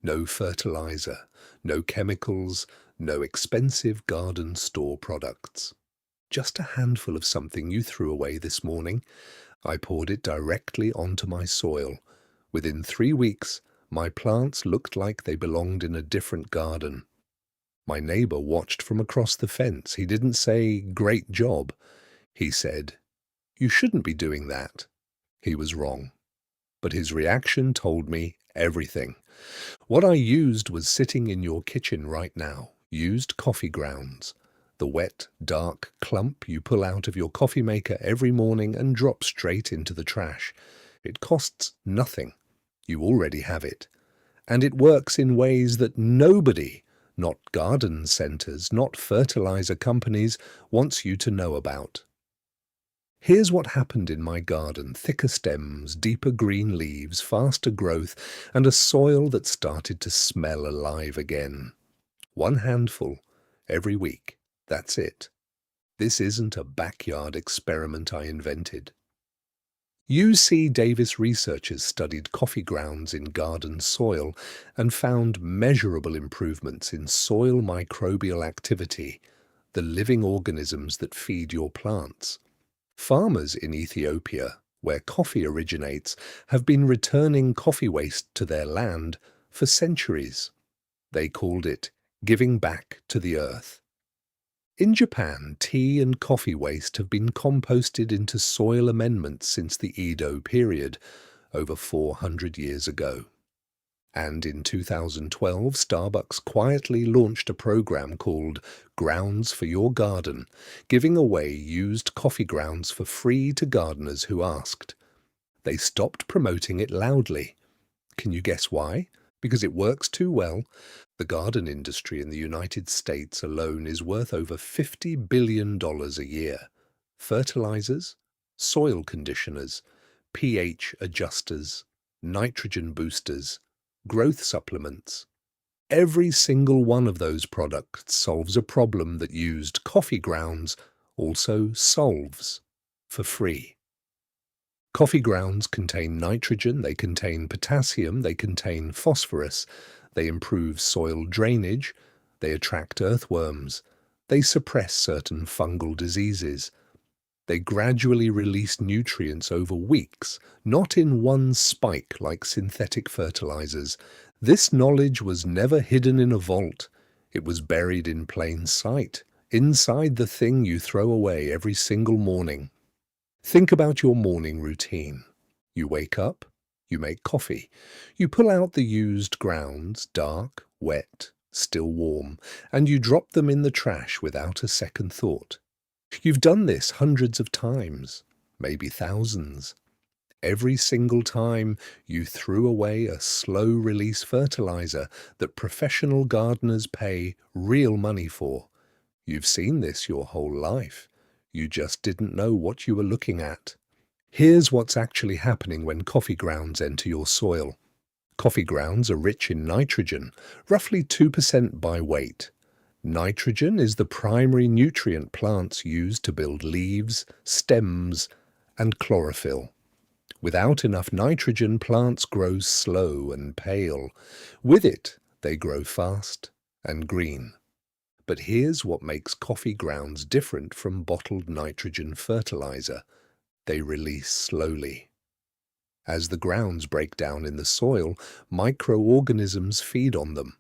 No fertilizer, no chemicals, no expensive garden store products. Just a handful of something you threw away this morning. I poured it directly onto my soil. Within 3 weeks, my plants looked like they belonged in a different garden. My neighbor watched from across the fence. He didn't say, "Great job." He said, "You shouldn't be doing that." He was wrong. But his reaction told me everything. What I used was sitting in your kitchen right now. Used coffee grounds. The wet, dark clump you pull out of your coffee maker every morning and drop straight into the trash. It costs nothing. You already have it. And it works in ways that nobody, not garden centers, not fertilizer companies, wants you to know about. Here's what happened in my garden: thicker stems, deeper green leaves, faster growth, and a soil that started to smell alive again. One handful every week. That's it. This isn't a backyard experiment I invented. UC Davis researchers studied coffee grounds in garden soil and found measurable improvements in soil microbial activity, the living organisms that feed your plants. Farmers in Ethiopia, where coffee originates, have been returning coffee waste to their land for centuries. They called it giving back to the earth. In Japan, tea and coffee waste have been composted into soil amendments since the Edo period, over 400 years ago. And in 2012, Starbucks quietly launched a program called Grounds for Your Garden, giving away used coffee grounds for free to gardeners who asked. They stopped promoting it loudly. Can you guess why? Because it works too well. The garden industry in the United States alone is worth over $50 billion a year. Fertilizers, soil conditioners, pH adjusters, nitrogen boosters, growth supplements. Every single one of those products solves a problem that used coffee grounds also solves for free. Coffee grounds contain nitrogen, they contain potassium, they contain phosphorus, they improve soil drainage, they attract earthworms, they suppress certain fungal diseases. They gradually release nutrients over weeks, not in one spike like synthetic fertilizers. This knowledge was never hidden in a vault. It was buried in plain sight, inside the thing you throw away every single morning. Think about your morning routine. You wake up, you make coffee, you pull out the used grounds, dark, wet, still warm, and you drop them in the trash without a second thought. You've done this hundreds of times, maybe thousands. Every single time you threw away a slow-release fertilizer that professional gardeners pay real money for. You've seen this your whole life. You just didn't know what you were looking at. Here's what's actually happening when coffee grounds enter your soil. Coffee grounds are rich in nitrogen, roughly 2% by weight. Nitrogen is the primary nutrient plants use to build leaves, stems, and chlorophyll. Without enough nitrogen, plants grow slow and pale. With it, they grow fast and green. But here's what makes coffee grounds different from bottled nitrogen fertilizer. They release slowly. As the grounds break down in the soil, microorganisms feed on them.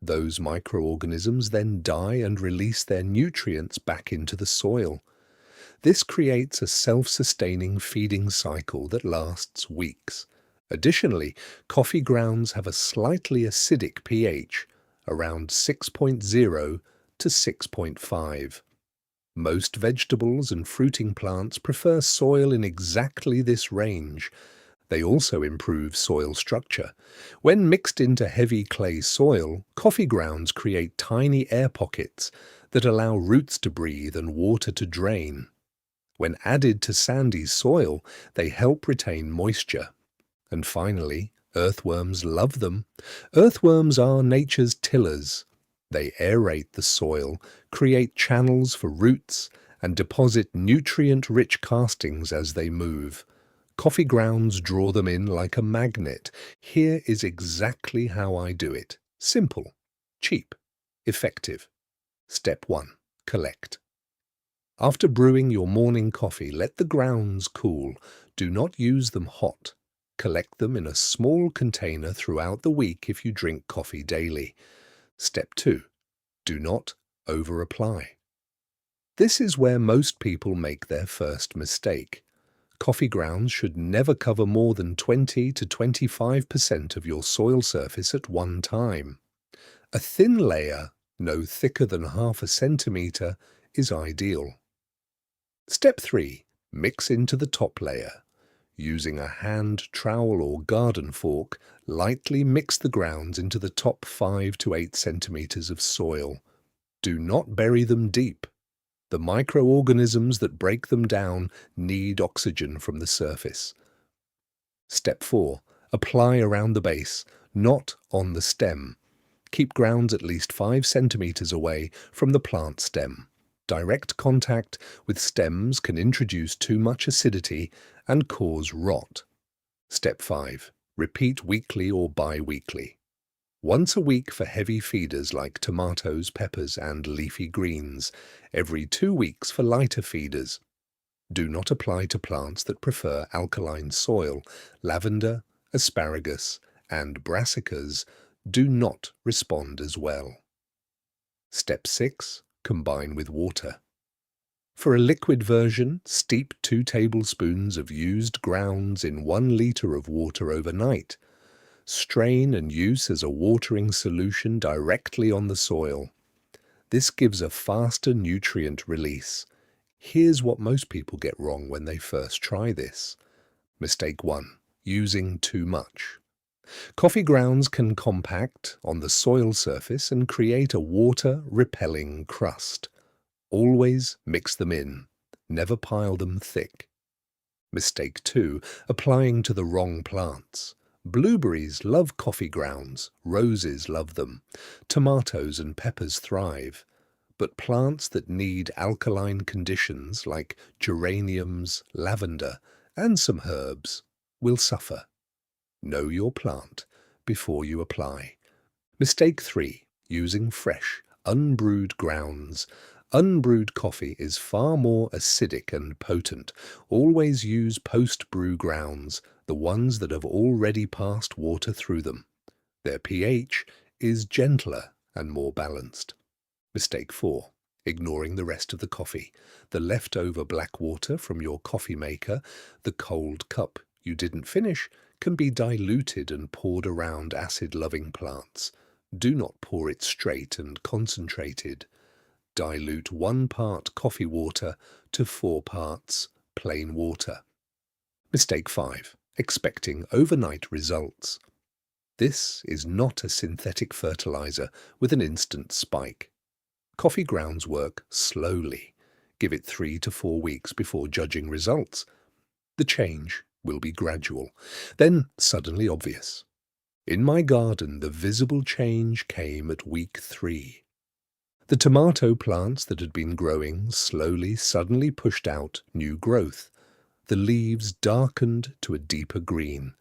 Those microorganisms then die and release their nutrients back into the soil. This creates a self-sustaining feeding cycle that lasts weeks. Additionally, coffee grounds have a slightly acidic pH, around 6.0 to 6.5. Most vegetables and fruiting plants prefer soil in exactly this range. They also improve soil structure. When mixed into heavy clay soil, coffee grounds create tiny air pockets that allow roots to breathe and water to drain. When added to sandy soil, they help retain moisture. And finally, earthworms love them. Earthworms are nature's tillers. They aerate the soil, create channels for roots, and deposit nutrient-rich castings as they move. Coffee grounds draw them in like a magnet. Here is exactly how I do it. Simple, cheap, effective. Step 1. Collect. After brewing your morning coffee, let the grounds cool. Do not use them hot. Collect them in a small container throughout the week if you drink coffee daily. Step 2. Do not over-apply. This is where most people make their first mistake. Coffee grounds should never cover more than 20 to 25% of your soil surface at one time. A thin layer, no thicker than half a centimetre, is ideal. Step 3. Mix into the top layer. Using a hand trowel or garden fork, lightly mix the grounds into the top 5 to 8 centimetres of soil. Do not bury them deep. The microorganisms that break them down need oxygen from the surface. Step 4. Apply around the base, not on the stem. Keep grounds at least 5 centimetres away from the plant stem. Direct contact with stems can introduce too much acidity and cause rot. Step 5. Repeat weekly or bi-weekly. Once a week for heavy feeders like tomatoes, peppers, and leafy greens. Every 2 weeks for lighter feeders. Do not apply to plants that prefer alkaline soil. Lavender, asparagus, and brassicas do not respond as well. Step 6. Combine with water. For a liquid version, steep 2 tablespoons of used grounds in 1 litre of water overnight. Strain and use as a watering solution directly on the soil. This gives a faster nutrient release. Here's what most people get wrong when they first try this. Mistake 1. Using too much. Coffee grounds can compact on the soil surface and create a water-repelling crust. Always mix them in. Never pile them thick. Mistake 2. Applying to the wrong plants. Blueberries love coffee grounds, roses love them, tomatoes and peppers thrive, but plants that need alkaline conditions like geraniums, lavender, and some herbs will suffer. Know your plant before you apply. Mistake 3. Using fresh, unbrewed grounds. Unbrewed coffee is far more acidic and potent. Always use post-brew grounds, the ones that have already passed water through them. Their pH is gentler and more balanced. Mistake 4. Ignoring the rest of the coffee. The leftover black water from your coffee maker, the cold cup you didn't finish, can be diluted and poured around acid-loving plants. Do not pour it straight and concentrated. Dilute 1 part coffee water to 4 parts plain water. Mistake 5. Expecting overnight results. This is not a synthetic fertilizer with an instant spike. Coffee grounds work slowly. Give it 3 to 4 weeks before judging results. The change will be gradual, then suddenly obvious. In my garden, the visible change came at week 3. The tomato plants that had been growing slowly suddenly pushed out new growth. The leaves darkened to a deeper green.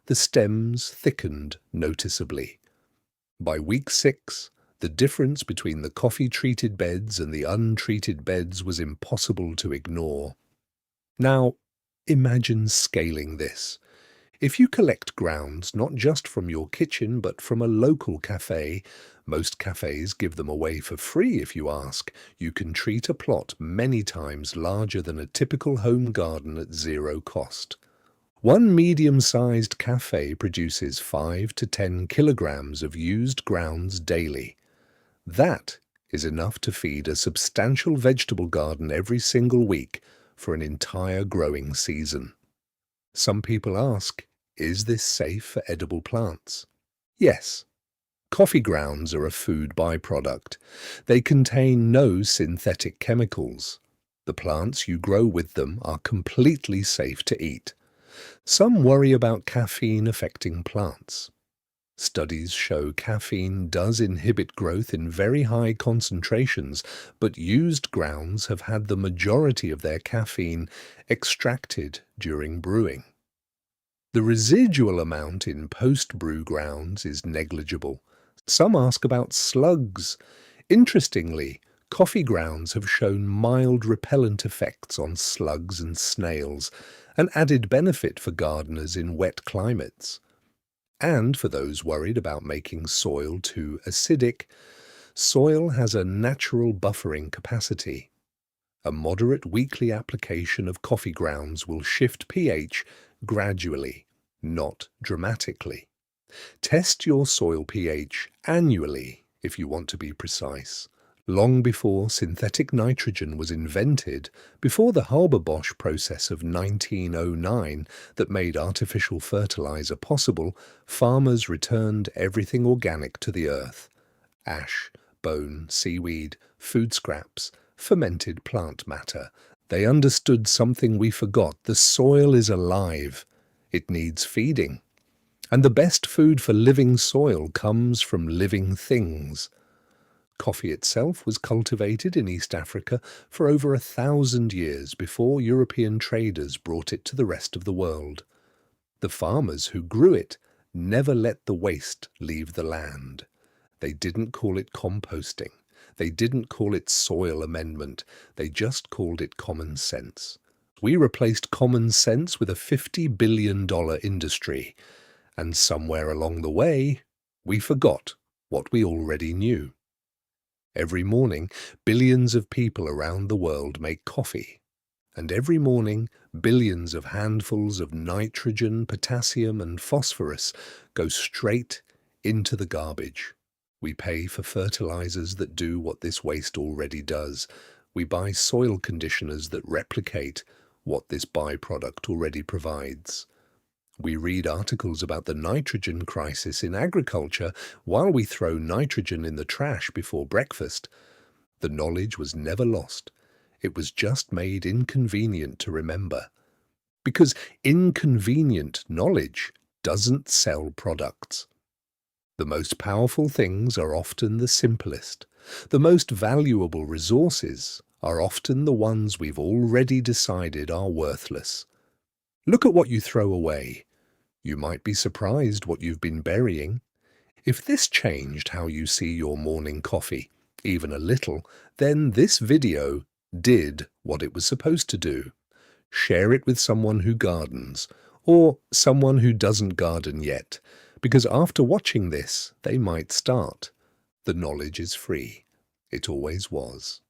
The stems thickened noticeably. By week 6, the difference between the coffee-treated beds and the untreated beds was impossible to ignore. Now, imagine scaling this. If you collect grounds not just from your kitchen but from a local café, most cafés give them away for free if you ask, you can treat a plot many times larger than a typical home garden at 0 cost. One medium-sized café produces 5 to 10 kilograms of used grounds daily. That is enough to feed a substantial vegetable garden every single week for an entire growing season. Some people ask, is this safe for edible plants? Yes. Coffee grounds are a food byproduct. They contain no synthetic chemicals. The plants you grow with them are completely safe to eat. Some worry about caffeine affecting plants. Studies show caffeine does inhibit growth in very high concentrations, but used grounds have had the majority of their caffeine extracted during brewing. The residual amount in post-brew grounds is negligible. Some ask about slugs. Interestingly, coffee grounds have shown mild repellent effects on slugs and snails, an added benefit for gardeners in wet climates. And for those worried about making soil too acidic, soil has a natural buffering capacity. A moderate weekly application of coffee grounds will shift pH gradually, not dramatically. Test your soil pH annually if you want to be precise. Long before synthetic nitrogen was invented, before the Haber-Bosch process of 1909 that made artificial fertilizer possible, farmers returned everything organic to the earth. Ash, bone, seaweed, food scraps, fermented plant matter. They understood something we forgot. The soil is alive. It needs feeding. And the best food for living soil comes from living things. Coffee itself was cultivated in East Africa for over 1,000 years before European traders brought it to the rest of the world. The farmers who grew it never let the waste leave the land. They didn't call it composting. They didn't call it soil amendment. They just called it common sense. We replaced common sense with a $50 billion industry. And somewhere along the way, we forgot what we already knew. Every morning, billions of people around the world make coffee. And every morning, billions of handfuls of nitrogen, potassium, and phosphorus go straight into the garbage. We pay for fertilizers that do what this waste already does. We buy soil conditioners that replicate what this byproduct already provides. We read articles about the nitrogen crisis in agriculture while we throw nitrogen in the trash before breakfast. The knowledge was never lost. It was just made inconvenient to remember. Because inconvenient knowledge doesn't sell products. The most powerful things are often the simplest. The most valuable resources are often the ones we've already decided are worthless. Look at what you throw away. You might be surprised what you've been burying. If this changed how you see your morning coffee, even a little, then this video did what it was supposed to do. Share it with someone who gardens, or someone who doesn't garden yet, because after watching this, they might start. The knowledge is free. It always was.